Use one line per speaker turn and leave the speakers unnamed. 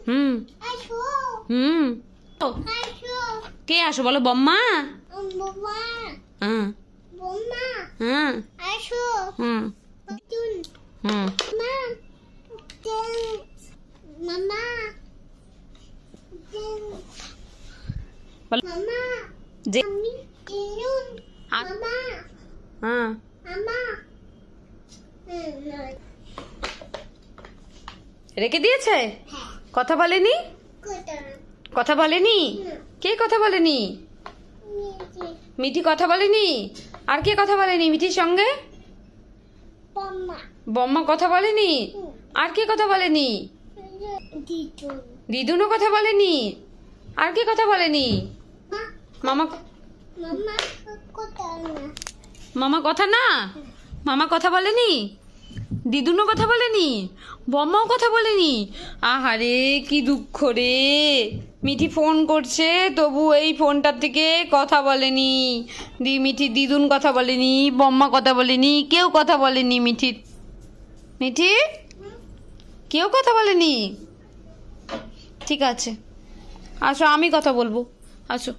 হুম হুম কে আসো বলো? বম্মা। হ্যাঁ হ্যাঁ হুম হুম বলো যে হ্যাঁ রেখে দিয়েছে। কথা বলেনি? কথা বলেনি? কে কথা বলেনি? মিঠি কথা বলেনি? আর কে কথা বলেনি মিঠির সঙ্গে? বম্মা কথা বলেনি? আর কে কথা বলেনি? দিদুনও কথা বলেনি? আর কে কথা বলেনি? মামা মামা কথা না? মামা কথা বলেনি? দিদুনও কথা বলেনি? বম্মাও কথা বলেনি? আহারে কি দুঃখ রে। মিঠি ফোন করছে তবু এই ফোনটার থেকে কথা বলেনি। মিঠি দিদুন কথা বলেনি, বম্মা কথা বলেনি, কেউ কথা বলেনি মিঠির। মিঠি কেউ কথা বলেনি। ঠিক আছে আসো আমি কথা বলবো, আসো।